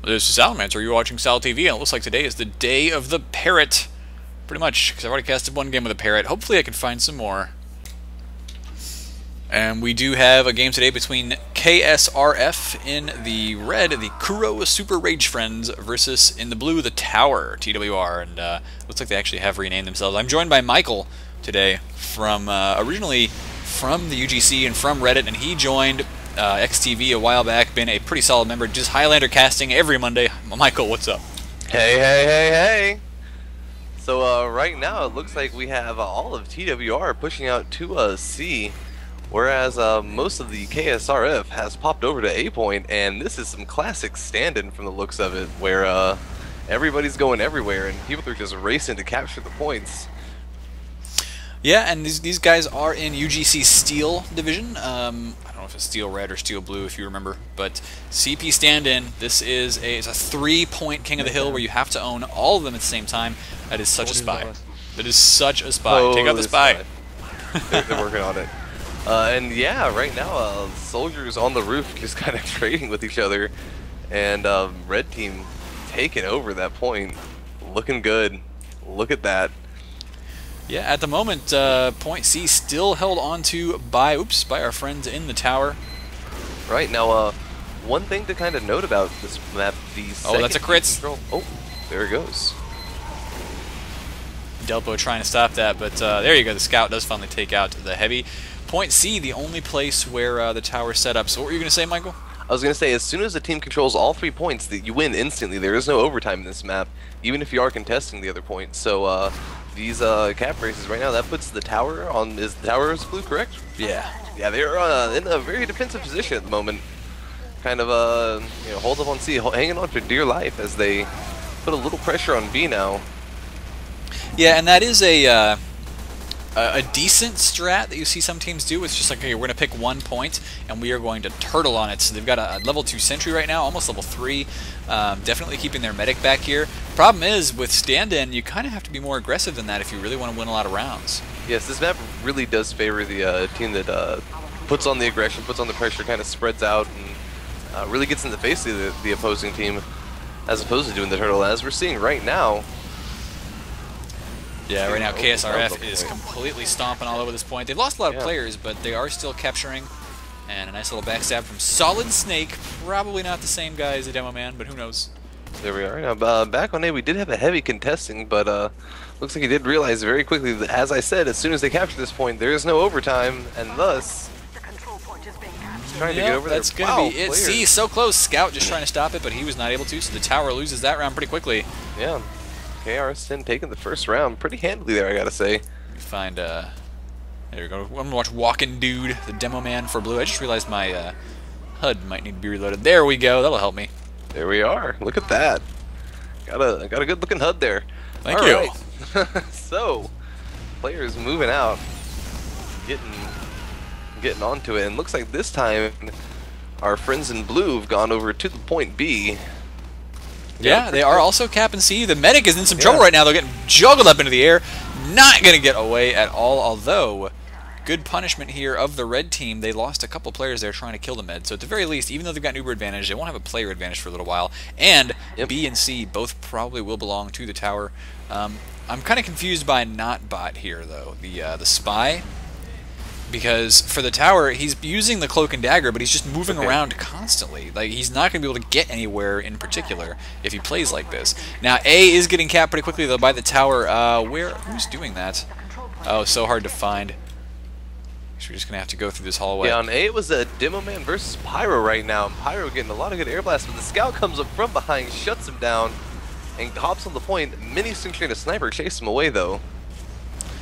This is Salamancer. You're watching SalTV, and it looks like today is the day of the parrot. Pretty much, because I've already casted one game with a parrot. Hopefully I can find some more. And we do have a game today between KSRF in the red, the Kuro Super Rage Friends, versus in the blue, the Tower, TWR. And looks like they actually have renamed themselves. I'm joined by Mikal today, from originally from the UGC and from Reddit, and he joined XTV a while back, been a pretty solid member, just Highlander casting every Monday. Mikal, what's up? Hey. So right now it looks like we have all of TWR pushing out to C, whereas most of the KSRF has popped over to A point, and this is some classic Standin from the looks of it, where everybody's going everywhere and people are just racing to capture the points. Yeah, and these guys are in UGC Steel Division. I don't know if it's Steel Red or Steel Blue, if you remember. But CP Standin, this is it's a 3-point King of the Hill where you have to own all of them at the same time. That is such a spy. That is such a spy. Oh, take out the spy. They're working on it. And yeah, right now soldiers on the roof just kind of trading with each other, and red team taking over that point, looking good. Look at that. Yeah, at the moment, point C still held on to by our friends in the tower. Right, now one thing to kind of note about this map, that's a crit. Oh, there it goes. Delpo trying to stop that, but there you go, the scout does finally take out the heavy. Point C, the only place where the tower is set up. So what were you going to say, Michael? I was going to say, as soon as the team controls all 3 points, that you win instantly. There is no overtime in this map, even if you are contesting the other point. So these cap races right now, that puts the tower on, is the tower's blue, correct? Yeah. Yeah, they're in a very defensive position at the moment. Kind of, you know, hold up on C, hanging on for dear life as they put a little pressure on B now. Yeah, and that is a decent strat that you see some teams do. It's just like, okay, we're going to pick 1 point, and we are going to turtle on it. So they've got a level 2 sentry right now, almost level 3. Definitely keeping their medic back here. Problem is, with stand-in, you kind of have to be more aggressive than that if you really want to win a lot of rounds. Yes, this map really does favor the team that puts on the aggression, puts on the pressure, kind of spreads out, and really gets in the face of the opposing team, as opposed to doing the turtle, as we're seeing right now. Yeah, right now KSRF is completely stomping all over this point. They've lost a lot of players, but they are still capturing. And a nice little backstab from Solid Snake. Probably not the same guy as the Demo Man, but who knows. There we are. Now, back on A, we did have a heavy contesting, but looks like he did realize very quickly that, as I said, as soon as they capture this point, there is no overtime, and thus trying to get over that's there. Gonna be it. See, so close. Scout just trying to stop it, but he was not able to, so the tower loses that round pretty quickly. Yeah. KRS-10 taking the first round pretty handily there, I gotta say. Let me find, there we go. I'm gonna watch Walking Dude, the Demo Man for blue. I just realized my HUD might need to be reloaded. There we go. That'll help me. There we are. Look at that. Got a good looking HUD there. Thank you. Right. So, players moving out, getting onto it, and looks like this time our friends in blue have gone over to the point B. Yeah, they are also cap and C. The medic is in some trouble right now. They're getting juggled up into the air. Not going to get away at all, although good punishment here of the red team. They lost a couple players there trying to kill the med. So at the very least, even though they've got an uber advantage, they won't have a player advantage for a little while. And B and C both probably will belong to the tower. I'm kind of confused by not bot here, though. The spy. Because for the tower, he's using the cloak and dagger, but he's just moving around constantly. Like, he's not going to be able to get anywhere in particular if he plays like this. Now, A is getting capped pretty quickly, though, by the tower. Who's doing that? Oh, so hard to find. So we're just going to have to go through this hallway. Yeah, on A, it was a Demo Man versus Pyro right now. Pyro getting a lot of good air blasts, but the scout comes up from behind, shuts him down, and hops on the point. Mini Sentry and a sniper chase him away, though.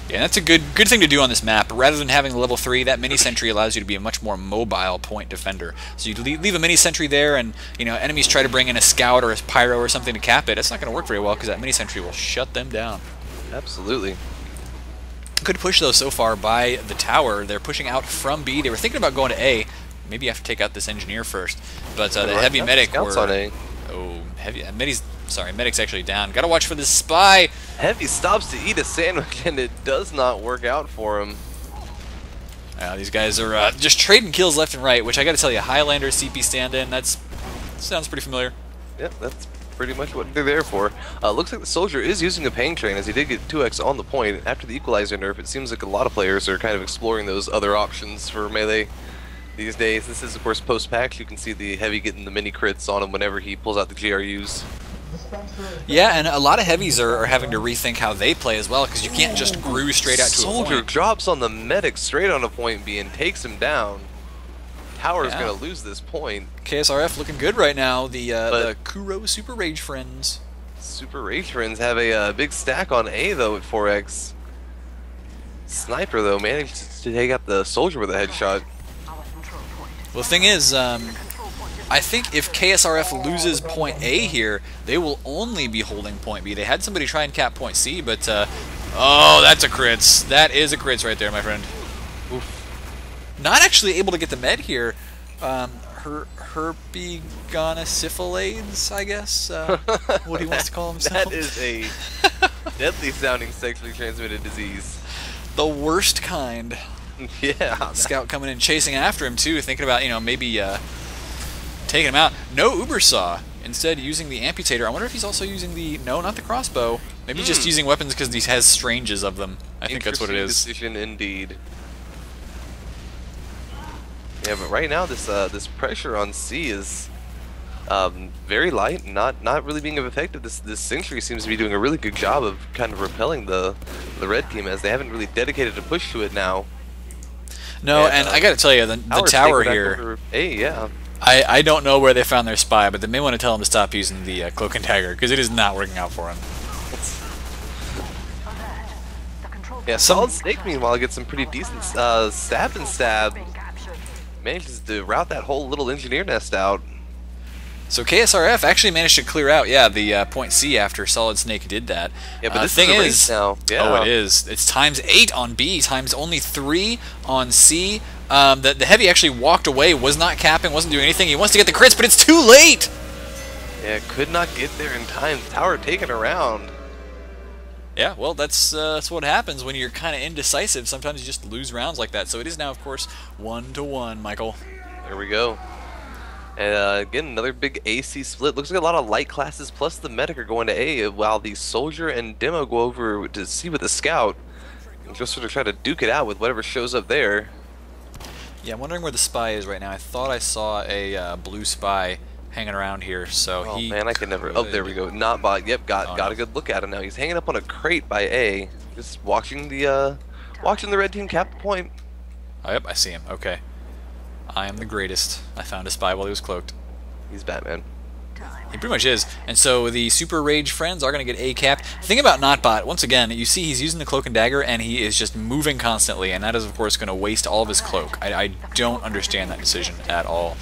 Yeah, that's a good thing to do on this map. Rather than having the level 3, that mini sentry allows you to be a much more mobile point defender. So you leave a mini sentry there, and enemies try to bring in a scout or a pyro or something to cap it. It's not going to work very well because that mini sentry will shut them down. Absolutely. Good push though so far by the tower. They're pushing out from B. They were thinking about going to A. Maybe you have to take out this engineer first. But the heavy medic were on A. Oh, heavy medic's actually down. Gotta watch for this spy. Heavy stops to eat a sandwich, and it does not work out for him. These guys are just trading kills left and right, which I gotta tell you, Highlander, CP stand-in, that sounds pretty familiar. Yep, that's pretty much what they're there for. Looks like the Soldier is using a Pang Train, as he did get 2x on the point. After the Equalizer nerf, it seems like a lot of players are kind of exploring those other options for melee these days. This is, of course, post-patch. You can see the Heavy getting the mini crits on him whenever he pulls out the GRUs. Yeah, and a lot of heavies are having to rethink how they play as well, because you can't just grew straight out to a Soldier point. drops on the medic straight on a point B and takes him down. Tower's Yeah. going to lose this point. KSRF looking good right now. The Kuro Super Rage Friends. Super Rage Friends have a big stack on A, though, at 4x. Sniper, though, managed to take out the Soldier with a headshot. Well, the thing is, I think if KSRF loses point A here, they will only be holding point B. They had somebody try and cap point C, but oh, that's a crits. That is a crits right there, my friend. Oof. Not actually able to get the med here. Herpetogonosyphilades, I guess. What he wants to call himself. That is a deadly sounding sexually transmitted disease. The worst kind. Yeah. Scout coming in, chasing after him too, thinking about, maybe taking him out. No Uber Saw. Instead, using the amputator. I wonder if he's also using the... No, not the crossbow. Maybe just using weapons because he has stranges of them. I think that's what it is. Decision indeed. Yeah, but right now this this pressure on C is very light, not really being effective. This Sentry seems to be doing a really good job of kind of repelling the red team, as they haven't really dedicated a push to it now. No, and I got to tell you, the tower here. Hey, yeah. I don't know where they found their spy, but they may want to tell him to stop using the cloak and dagger, because it is not working out for him. Yeah, Solid Snake meanwhile gets some pretty decent stab and stab. Manages to route that whole little engineer nest out. So KSRF actually managed to clear out, the point C after Solid Snake did that. Yeah, but this thing is a is, race now. Yeah. Oh, it is. It's ×8 on B, times only 3 on C. The heavy actually walked away, was not capping, wasn't doing anything. He wants to get the crits, but it's too late. Yeah, could not get there in time. Tower taken around. Yeah, well, that's what happens when you're kind of indecisive. Sometimes you just lose rounds like that. So it is now, of course, 1-1, Michael. There we go. And again, another big AC split. Looks like a lot of light classes plus the medic are going to A, while the Soldier and Demo go over to C with the Scout. And just sort of try to duke it out with whatever shows up there. Yeah, I'm wondering where the spy is right now. I thought I saw a blue spy hanging around here, so oh man, I can never. Oh, there we go. Not bot. Yep, got a good look at him now. He's hanging up on a crate by A, just watching the red team cap the point. Oh, yep, I see him. Okay, I am the greatest. I found a spy while he was cloaked. He's Batman. He pretty much is. And so the Super Rage Friends are going to get A capped. The thing about Notbot, once again, you see he's using the cloak and dagger, and he is just moving constantly, and that is of course going to waste all of his cloak. I don't understand that decision at all.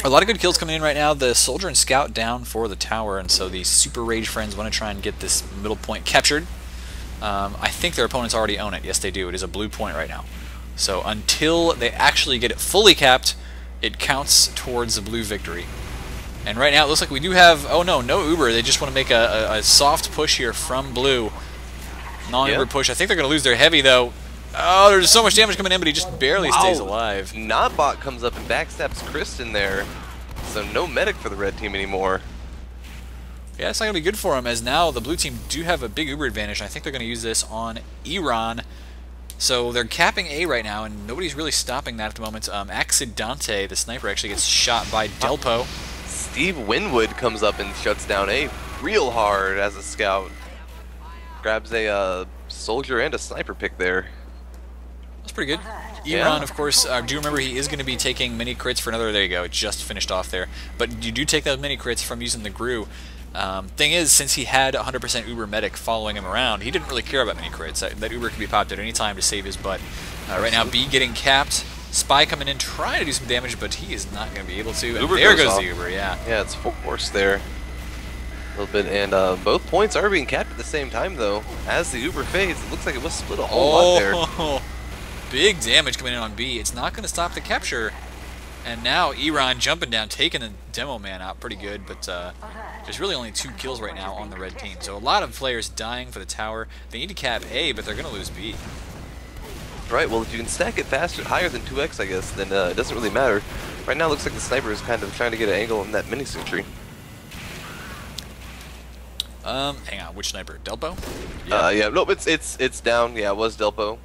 A lot of good kills coming in right now. The Soldier and Scout down for the tower, and so the Super Rage Friends want to try and get this middle point captured. I think their opponents already own it. Yes, they do. It is a blue point right now. So until they actually get it fully capped, it counts towards the blue victory. And right now it looks like we do have... Oh no, no Uber. They just want to make a soft push here from blue. Non-Uber push. I think they're going to lose their heavy, though. Oh, there's so much damage coming in, but he just barely stays alive. Notbot comes up and backstabs Kristen there. So no medic for the red team anymore. Yeah, it's not going to be good for him, as now the blue team do have a big Uber advantage. I think they're going to use this on Iran. So they're capping A right now, and nobody's really stopping that at the moment. Accidente, the sniper, actually gets shot by Delpo. Steve Winwood comes up and shuts down A real hard as a scout. Grabs a Soldier and a sniper pick there. That's pretty good. Iran, of course, do you remember he is going to be taking mini crits for another... There you go, it just finished off there. But you do take those mini crits from using the GRU. Thing is, since he had 100% Uber medic following him around, he didn't really care about mini crits. That Uber could be popped at any time to save his butt. Right now, B getting capped. Spy coming in, trying to do some damage, but he is not going to be able to. And there goes the Uber, yeah. Yeah, it's full force there. A little bit, and both points are being capped at the same time, though. As the Uber fades, it looks like it was split a whole lot there. Big damage coming in on B. It's not going to stop the capture. And now Iran jumping down, taking the demo man out pretty good, but there's really only 2 kills right now on the red team. So a lot of players dying for the tower. They need to cap A, but they're going to lose B. Right, well, if you can stack it faster, higher than 2x, I guess, then it doesn't really matter. Right now, it looks like the sniper is kind of trying to get an angle on that mini sentry. Hang on, which sniper? Delpo? Yeah, nope, it's down. Yeah, it was Delpo.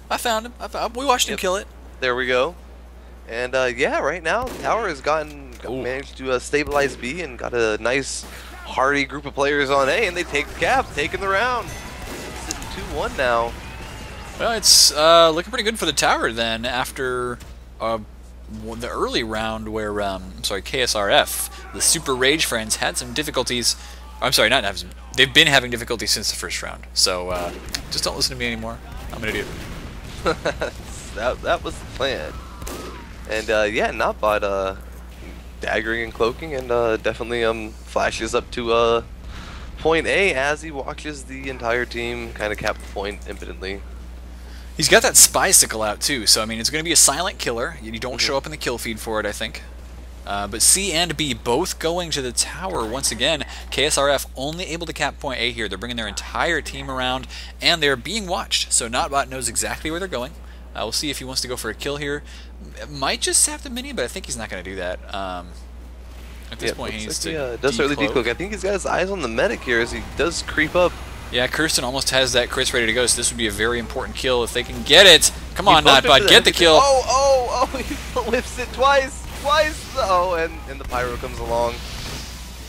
I found him. We watched him kill it. There we go. And yeah, right now, Tower has managed to stabilize B and got a nice, hearty group of players on A, and they take the cap, taking the round. Sitting 2-1 now. Well, it's looking pretty good for the Tower then after the early round where, KSRF, the Super Rage Friends, had some difficulties. I'm sorry, not have some. They've been having difficulties since the first round. So just don't listen to me anymore. I'm an idiot. that was the plan. And yeah, Notbot daggering and cloaking, and definitely flashes up to point A as he watches the entire team kind of cap the point impotently. He's got that spy sickle out too, so I mean it's going to be a silent killer. You don't show up in the kill feed for it, I think. But C and B both going to the Tower once again. KSRF only able to cap point A here. They're bringing their entire team around, and they're being watched. So Notbot knows exactly where they're going. We'll see if he wants to go for a kill here. Might just sap the mini, but I think he's not going to do that. At this point, he needs to does certainly decloak. I think he's got his eyes on the medic here as he does creep up. Yeah, Kirsten almost has that crits ready to go, so this would be a very important kill if they can get it. Come on, Notbot, get the kill. Oh, he whiffs it twice. Oh, and the pyro comes along.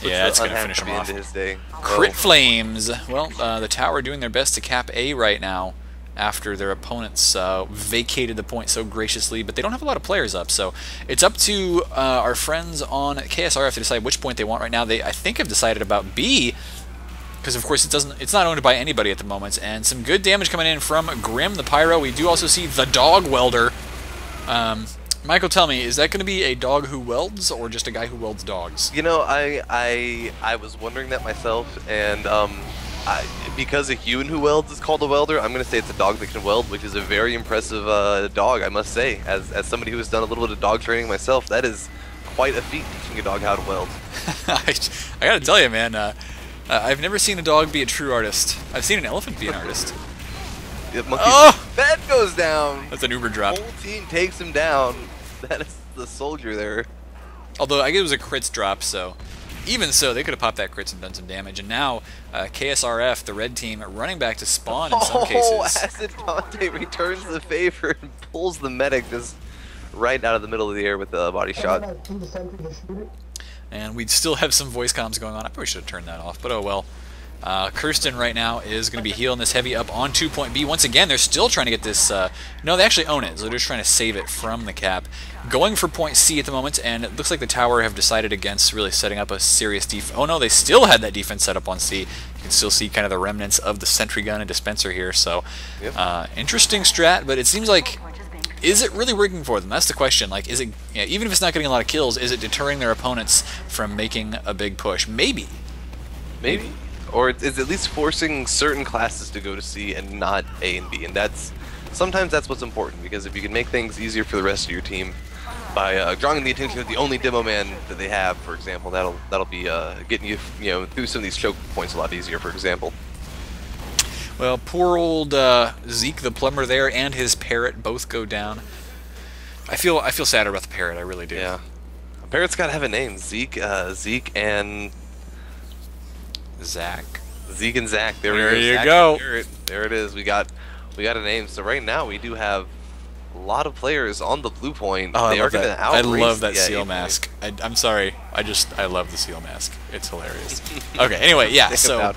Yeah, that's going to finish him off. His day. Crit flames. Well, the Tower doing their best to cap A right now after their opponents vacated the point so graciously, but they don't have a lot of players up, so it's up to our friends on KSRF to decide which point they want right now. They, I think, have decided about B, because of course it's not owned by anybody at the moment, and some good damage coming in from Grim the Pyro. We do also see the Dog Welder. Michael, tell me, is that going to be a dog who welds, or just a guy who welds dogs? You know, I was wondering that myself, and because a human who welds is called a welder, I'm going to say it's a dog that can weld, which is a very impressive dog, I must say. As somebody who has done a little bit of dog training myself, that is quite a feat, teaching a dog how to weld. I got to tell you, man, I've never seen a dog be a true artist. I've seen an elephant be an artist. That goes down. That's an Uber drop. The whole team takes him down. That is the soldier there. Although I guess it was a crits drop, so even so, they could have popped that crits and done some damage. And now KSRF, the red team, running back to spawn in some cases. Acid Dante returns the favor and pulls the medic just right out of the middle of the air with the body shot. And we'd still have some voice comms going on. I probably should have turned that off, but oh well. Kirsten right now is going to be healing this heavy up on 2.B. Once again, they're still trying to get this... no, they actually own it, so they're just trying to save it from the cap. Going for point C at the moment, and it looks like the Tower have decided against really setting up a serious defense. Oh no, they still had that defense set up on C. You can still see kind of the remnants of the sentry gun and dispenser here, so... Yep. Interesting strat, but it seems like... Is it really working for them? That's the question. Like, is it... Yeah, even if it's not getting a lot of kills, is it deterring their opponents from making a big push? Maybe. Maybe. Or it's at least forcing certain classes to go to C and not A and B, and sometimes that's what's important, because if you can make things easier for the rest of your team by drawing the attention of the only demo man that they have, for example, that'll be getting you through some of these choke points a lot easier, for example. Well, poor old Zeke the plumber there and his parrot both go down. I feel sad about the parrot, I really do. Yeah, a parrot's got to have a name. Zeke and Zach. Zeke and Zach. There you go. There it is. We got a name. So right now we do have a lot of players on the blue point. Oh, I love that seal mask. I'm sorry. I love the seal mask. It's hilarious. Okay. Anyway, yeah. So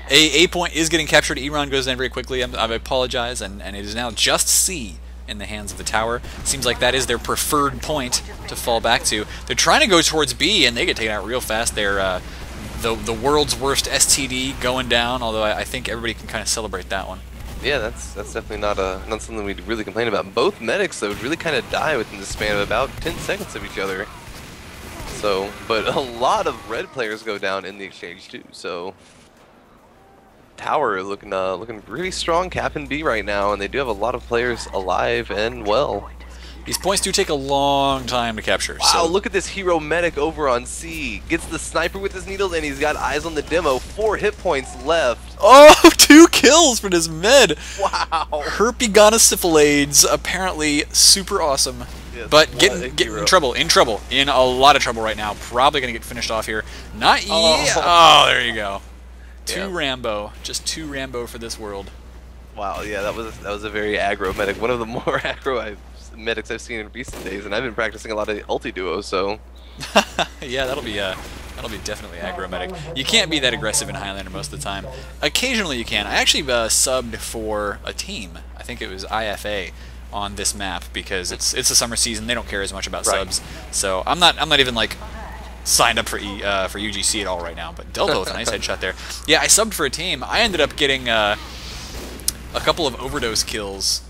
A point is getting captured. Eron goes in very quickly. I apologize, and it is now just C in the hands of the Tower. Seems like that is their preferred point to fall back to. They're trying to go towards B, and they get taken out real fast. They're the world's worst STD going down, although I think everybody can kind of celebrate that one. Yeah, that's definitely not something we'd really complain about. Both medics, though, really kind of die within the span of about 10 seconds of each other. So, but a lot of red players go down in the exchange, too. So, Tower looking really strong, cap and B right now, and they do have a lot of players alive and well. These points do take a long time to capture. Wow, so look at this hero medic over on C. Gets the sniper with his needles, and he's got eyes on the demo. 4 hit points left. Oh, 2 kills for this med. Wow. Herpes gonosyphilades, apparently super awesome. Yes, but getting in trouble, in a lot of trouble right now. Probably going to get finished off here. Not yet. Oh, there you go. Two Rambo. Just two Rambo for this world. Wow, yeah, that was a very aggro medic. One of the more aggro medics I've seen in recent days, and I've been practicing a lot of ulti duos, so... Yeah, that'll be definitely aggro medic. You can't be that aggressive in Highlander most of the time. Occasionally you can. I actually subbed for a team. I think it was IFA on this map because it's the summer season. They don't care as much about subs. So I'm not even like signed up for UGC at all right now. But Delta with a nice headshot there. Yeah, I subbed for a team. I ended up getting a couple of overdose kills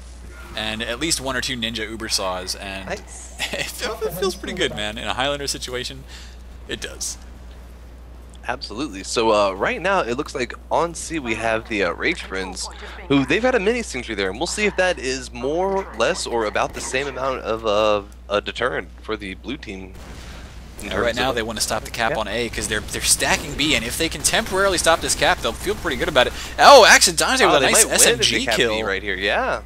and at least one or two ninja uber saws, and nice. it feels pretty good, man. In a Highlander situation, it does. Absolutely. So right now it looks like on C we have the Rage Friends, who they've had a mini sentry there, and we'll see if that is more, less, or about the same amount of a deterrent for the blue team. Right now they want to stop the cap on A because they're stacking B, and if they can temporarily stop this cap, they'll feel pretty good about it. Oh, Accidente with a nice SMG kill right here. Yeah.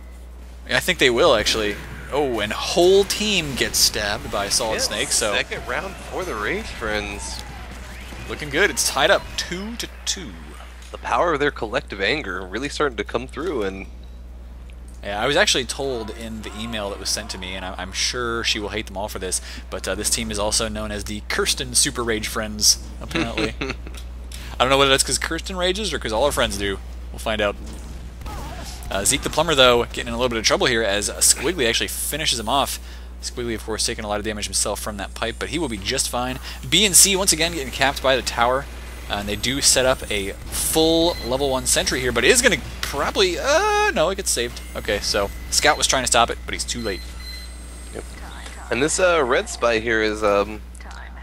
I think they will actually. Oh, and whole team gets stabbed by Solid Snake. So second round for the Rage Friends. Looking good. It's tied up 2-2. The power of their collective anger really starting to come through, and yeah, I was actually told in the email that was sent to me, and I'm sure she will hate them all for this, but this team is also known as the Kuro Super Rage Friends, apparently. I don't know whether that's because Kirsten rages or because all her friends do. We'll find out. Zeke the Plumber, though, getting in a little bit of trouble here as Squiggly actually finishes him off. Squiggly, of course, taking a lot of damage himself from that pipe, but he will be just fine. B and C, once again, getting capped by the tower. And they do set up a full level 1 sentry here, but it is going to probably... no, it gets saved. Okay, so Scout was trying to stop it, but he's too late. Yep. And this red spy here is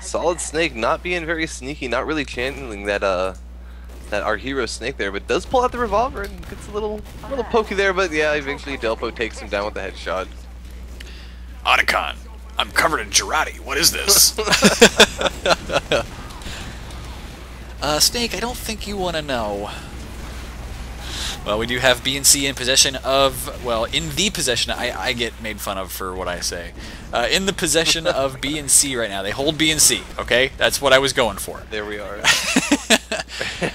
Solid Snake not being very sneaky, not really channeling that our hero Snake there, but does pull out the revolver and gets a little pokey there, but yeah, eventually Delpo takes him down with the headshot. Otacon, I'm covered in Girardi. What is this? Snake, I don't think you want to know. Well, we do have B and C in possession of, well, in the possession, I get made fun of for what I say. In the possession of B and C right now. They hold B and C, okay? That's what I was going for. There we are.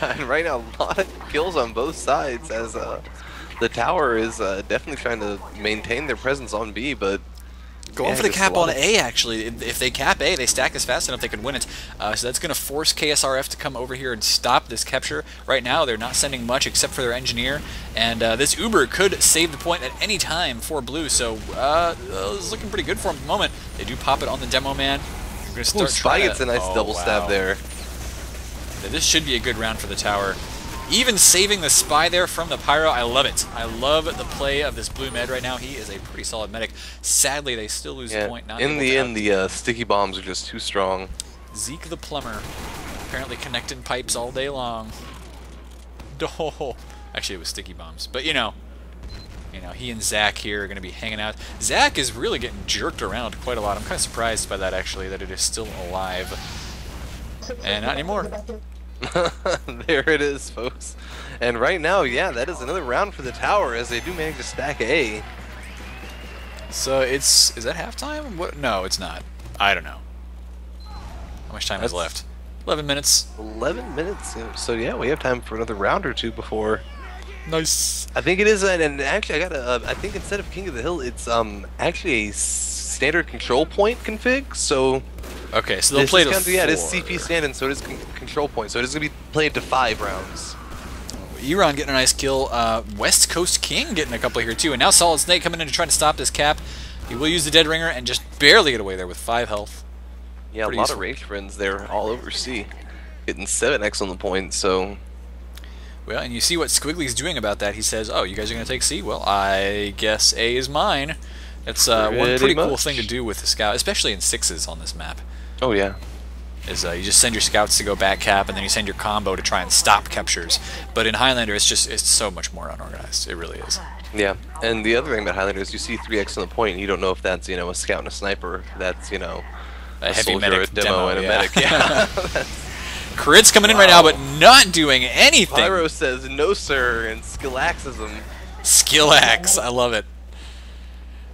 And right now, a lot of kills on both sides as the tower is definitely trying to maintain their presence on B, but... Going for the cap on A, actually. If they cap A, they stack this fast enough, they could win it. So that's going to force KSRF to come over here and stop this capture. Right now, they're not sending much except for their engineer. And this Uber could save the point at any time for Blue. So it's looking pretty good for them at the moment. They do pop it on the demo man. They're going to start Spy gets a nice double stab there. This should be a good round for the tower. Even saving the Spy there from the Pyro, I love it. I love the play of this blue med right now. He is a pretty solid medic. Sadly, they still lose the point. Not in the end, the sticky bombs are just too strong. Zeke the Plumber, apparently connecting pipes all day long. Oh, actually, it was sticky bombs. But, you know, he and Zach here are going to be hanging out. Zach is really getting jerked around quite a lot. I'm kind of surprised by that, actually, that it is still alive. And not anymore. There it is, folks. And right now, yeah, that is another round for the tower as they do manage to stack A. So is that halftime? What? No, it's not. I don't know. How much time is left? 11 minutes. 11 minutes. So yeah, we have time for another round or two before. Nice. I think it is, and actually, I think instead of King of the Hill, it's actually a standard control point config. So. Okay, so they'll play to 4. Yeah, it is CP Standin, so it is control point. So it is going to be played to 5 rounds. Eron getting a nice kill. West Coast King getting a couple here too. And now Solid Snake coming in to try to stop this cap. He will use the Dead Ringer and just barely get away there with 5 health. Yeah, pretty a lot of Rage Friends there all over C. Getting 7x on the point, so... Well, and you see what Squiggly's doing about that. He says, oh, you guys are going to take C? Well, I guess A is mine. That's one pretty cool thing to do with the scout, especially in 6s on this map. Oh, yeah. Is you just send your scouts to go back cap, and then you send your combo to try and stop captures. But in Highlander, it's so much more unorganized. It really is. Yeah, and the other thing about Highlander is you see 3x on the point, and you don't know if that's, a scout and a sniper. That's, a heavy soldier, medic a demo, and a medic. Yeah. Crit's coming in right now, but not doing anything. Pyro says, no, sir, and skill axes him. Skill axe. I love it.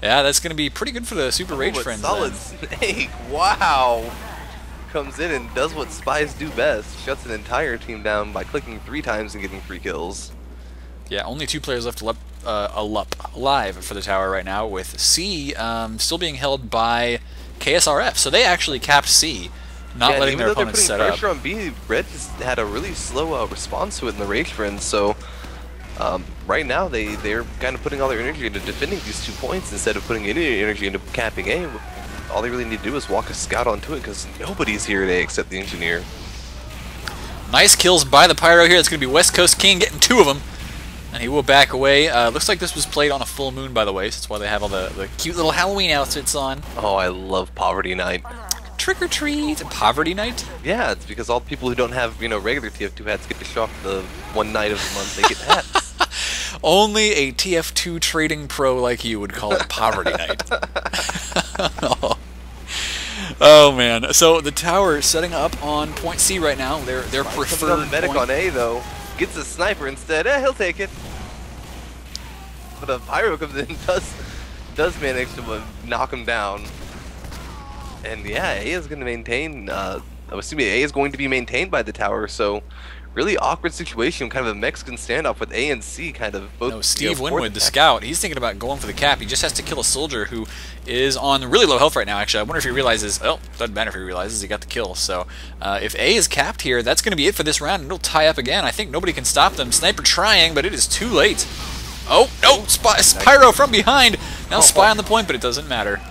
Yeah, that's going to be pretty good for the Super Rage Friends. Solid then. Snake. Wow. Comes in and does what spies do best. Shuts an entire team down by clicking 3 times and getting 3 kills. Yeah, only 2 players left alive for the tower right now, with C still being held by KSRF. So they actually capped C, not letting their opponents set up. Pressure on B, Red just had a really slow response to it in the Rage Friends. So right now they're kind of putting all their energy into defending these 2 points instead of putting any energy into capping A. All they really need to do is walk a scout onto it because nobody's here today except the engineer. Nice kills by the Pyro here. It's going to be West Coast King getting 2 of them. And he will back away. Looks like this was played on a full moon, by the way, so that's why they have all the cute little Halloween outfits on. Oh, I love Poverty Night. Trick or treat, Poverty Night? Yeah, it's because all the people who don't have, regular TF2 hats get to show off the one night of the month they get hats. Only a TF2 trading pro like you would call it Poverty Night. Oh man! So the tower setting up on point C right now. Their preferred medic point. On A though gets a sniper instead. He'll take it. But a Pyro comes in, does manage to knock him down. And yeah, A is going to maintain. I'm assuming A is going to be maintained by the tower. So really awkward situation, kind of a Mexican standoff with A and C kind of both. No, Steve Winwood, the scout, he's thinking about going for the cap. He just has to kill a soldier who is on really low health right now, actually. I wonder if he realizes, oh, doesn't matter if he realizes he got the kill. So if A is capped here, that's going to be it for this round, and it'll tie up again. I think nobody can stop them. Sniper trying, but it is too late. Oh, no, Pyro from behind. Now Spy on the point, but it doesn't matter.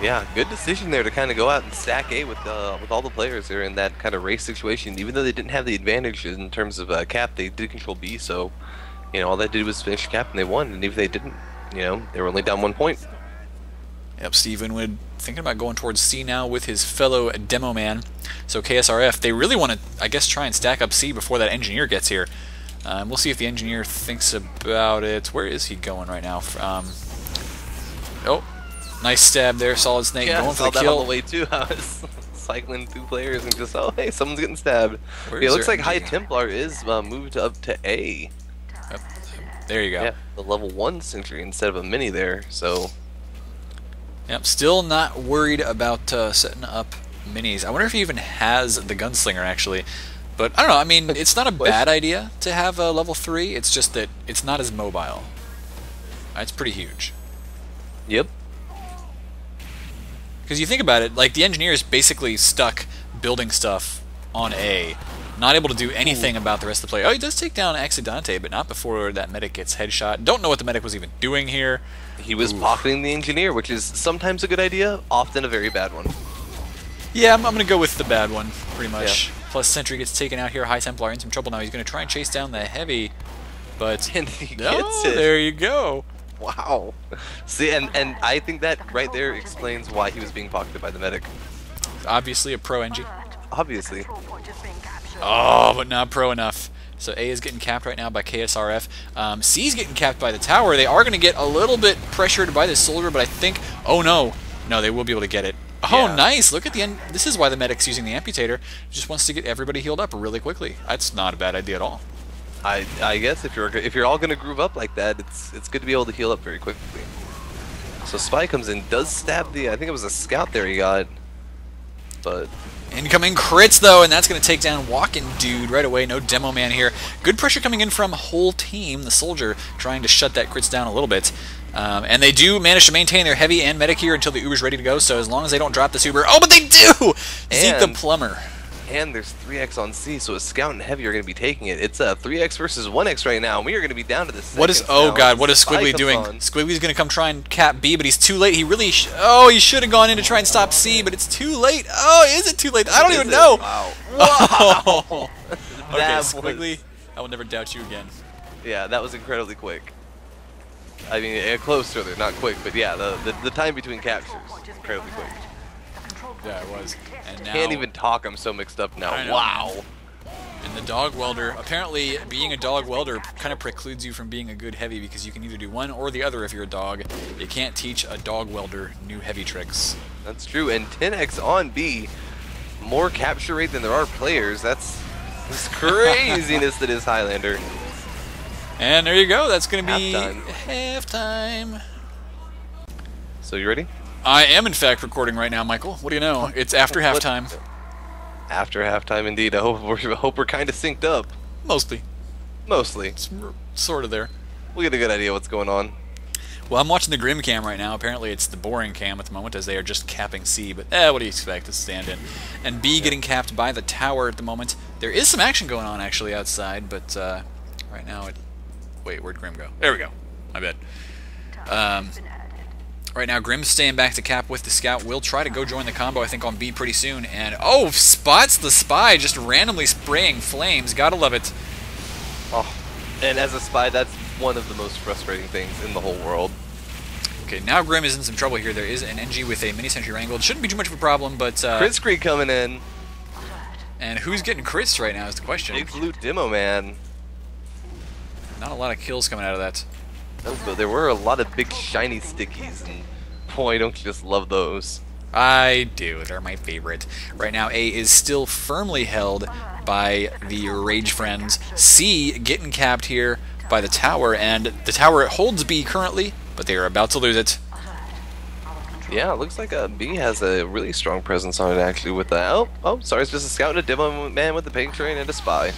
Yeah, good decision there to kind of go out and stack A with all the players there in that kind of race situation. Even though they didn't have the advantage in terms of cap, they did control B. So, all they did was finish cap and they won. And if they didn't, they were only down 1 point. Yep, Steve Winwood thinking about going towards C now with his fellow demo man. So KSRF, they really want to, I guess, try and stack up C before that engineer gets here. We'll see if the engineer thinks about it. Where is he going right now? Oh. Nice stab there, Solid Snake going for the kill. All the way too. I was cycling through players and just, oh hey, someone's getting stabbed. Yeah, it looks like High Templar is moved up to A. Yep. There you go. Yeah, the level 1 sentry instead of a mini there. So. Yep. Still not worried about setting up minis. I wonder if he even has the gunslinger actually. But I don't know. I mean, it's not a bad idea to have a level 3. It's just that it's not as mobile. It's pretty huge. Yep. Because you think about it, like the engineer is basically stuck building stuff on A, not able to do anything about the rest of the play. Oh, he does take down Accidente, but not before that medic gets headshot. Don't know what the medic was even doing here. He was pocketing the engineer, which is sometimes a good idea, often a very bad one. Yeah, I'm going to go with the bad one, pretty much. Yeah. Plus Sentry gets taken out here. High Templar in some trouble now. He's going to try and chase down the heavy, but and he gets it. There you go. Wow. See, and I think that right there explains why he was being pocketed by the medic. Obviously a pro NG. Obviously. Oh, but not pro enough. So A is getting capped right now by KSRF. C is getting capped by the tower. They are going to get a little bit pressured by this soldier, but I think... Oh, no. No, they will be able to get it. Oh, yeah. Nice. Look at the end. This is why the medic's using the amputator. He just wants to get everybody healed up really quickly. That's not a bad idea at all. I guess if you're all gonna groove up like that, it's good to be able to heal up very quickly. So Spy comes in, does stab the, I think it was a scout there he got, but incoming crits though, and that's gonna take down Walking Dude right away. No demo man here. Good pressure coming in from whole team. The soldier trying to shut that crits down a little bit. And they do manage to maintain their heavy and medic here until the Uber's ready to go. So as long as they don't drop this Uber, oh, but they do! Zeke the plumber. And there's 3x on C, so a scout and heavy are going to be taking it. It's a 3x versus 1x right now, and we are going to be down to the second. What is? Oh god, what is Squiggly doing? Squiggly's going to come try and cap B, but he's too late. He really, he should have gone in to try and stop C, but it's too late. Oh, is it too late? I don't even know. Wow. Wow. Okay, Squiggly, I will never doubt you again. Yeah, that was incredibly quick. I mean, close to it, not quick, but yeah, the time between captures, incredibly quick. Yeah, it was. And now, can't even talk, I'm so mixed up now. Wow. And the dog welder, apparently being a dog welder kind of precludes you from being a good heavy because you can either do one or the other if you're a dog. You can't teach a dog welder new heavy tricks. That's true, and 10x on B, more capture rate than there are players. That's craziness that is Highlander. And there you go, that's going to be halftime. So you ready? I am, in fact, recording right now, Michael. What do you know? It's after halftime. After halftime, indeed. I hope we're kind of synced up. Mostly. Mostly. It's sort of there. We'll get a good idea what's going on. Well, I'm watching the Grim cam right now. Apparently it's the boring cam at the moment, as they are just capping C. But, what do you expect? It's Standin. And B getting capped by the tower at the moment. There is some action going on, actually, outside, but right now it... Wait, where'd Grim go? There we go. My bad. Right now, Grim's staying back to cap with the scout. Will try to go join the combo, I think, on B pretty soon. And, oh, spots the spy, just randomly spraying flames. Gotta love it. Oh, and as a spy, that's one of the most frustrating things in the whole world. Okay, now Grim is in some trouble here. There is an NG with a mini-sentry wrangle. It shouldn't be too much of a problem, but... Crit screen coming in. And who's getting crits right now is the question. Big blue demo, man. Not a lot of kills coming out of that. No, but there were a lot of big shiny stickies, and boy, don't you just love those. I do. They're my favorite. Right now, A is still firmly held by the Rage Friends. C getting capped here by the tower, and the tower holds B currently, but they are about to lose it. Yeah, it looks like B has a really strong presence on it, actually, with the... Oh, sorry, it's just a scout and a demo man with the pink train and a spy.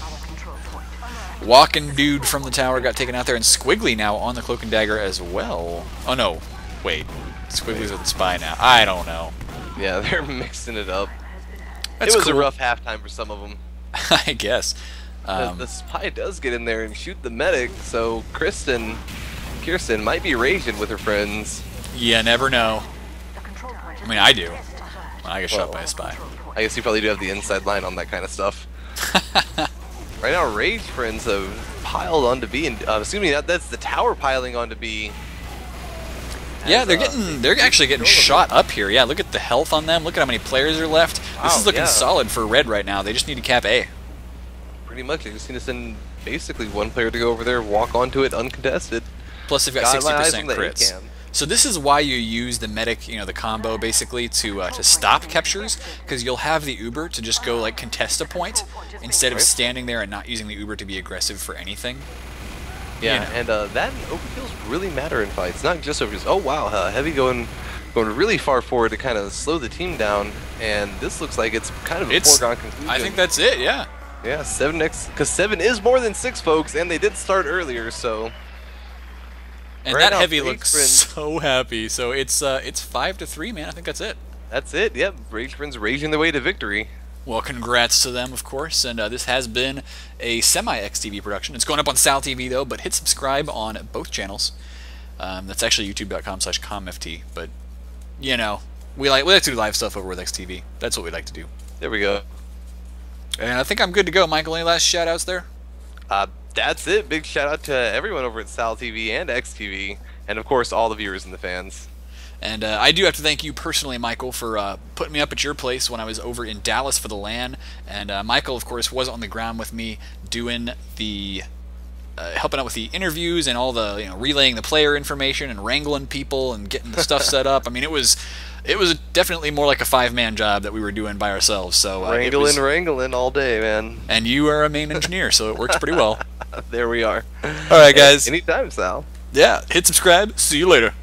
Walking dude from the tower got taken out there, and Squiggly now on the Cloak and Dagger as well. Oh, no. Wait. Squiggly's with the spy now. I don't know. Yeah, they're mixing it up. That's it was cool. a rough halftime for some of them. I guess. The spy does get in there and shoot the medic, so Kirsten might be raging with her friends. You never know. I mean, I do. When I get shot by a spy. I guess you probably do have the inside line on that kind of stuff. Right now, Rage Friends have piled onto B, and assuming that's the tower piling onto B. Yeah, they're actually getting shot up here. Yeah, look at the health on them. Look at how many players are left. This is looking solid for Red right now. They just need to cap A. Pretty much. They just need to send basically one player to go over there, walk onto it uncontested. Plus, they've got 60% crits. So this is why you use the medic, the combo basically to stop captures, because you'll have the Uber to just go like contest a point instead of standing there and not using the Uber to be aggressive for anything. Yeah, and that overkills really matter in fights, not just overkills. Oh wow, Heavy going really far forward to kind of slow the team down, and this looks like it's kind of a foregone conclusion. I think that's it. Yeah. Yeah, 7x, because 7 is more than 6, folks, and they did start earlier, so. And that Heavy looks so happy. So it's 5-3, man. I think that's it. That's it. Yep, Rage Friends raging their way to victory. Well, congrats to them, of course. And this has been a semi-XTV production. It's going up on SalTV though, but hit subscribe on both channels. That's actually youtube.com/comft. But we like to do live stuff over with XTV. That's what we like to do. There we go. And I think I'm good to go, Michael. Any last shout-outs there? That's it. Big shout out to everyone over at SalTV and XTV, and of course all the viewers and the fans. And I do have to thank you personally, Michael, for putting me up at your place when I was over in Dallas for the LAN. And Michael, of course, was on the ground with me doing the helping out with the interviews and all the relaying the player information and wrangling people and getting the stuff set up. I mean, it was definitely more like a 5-man job that we were doing by ourselves. So wrangling all day, man. And you are a main engineer, so it works pretty well. There we are. All right, guys. Anytime, Sal. Yeah, hit subscribe. See you later.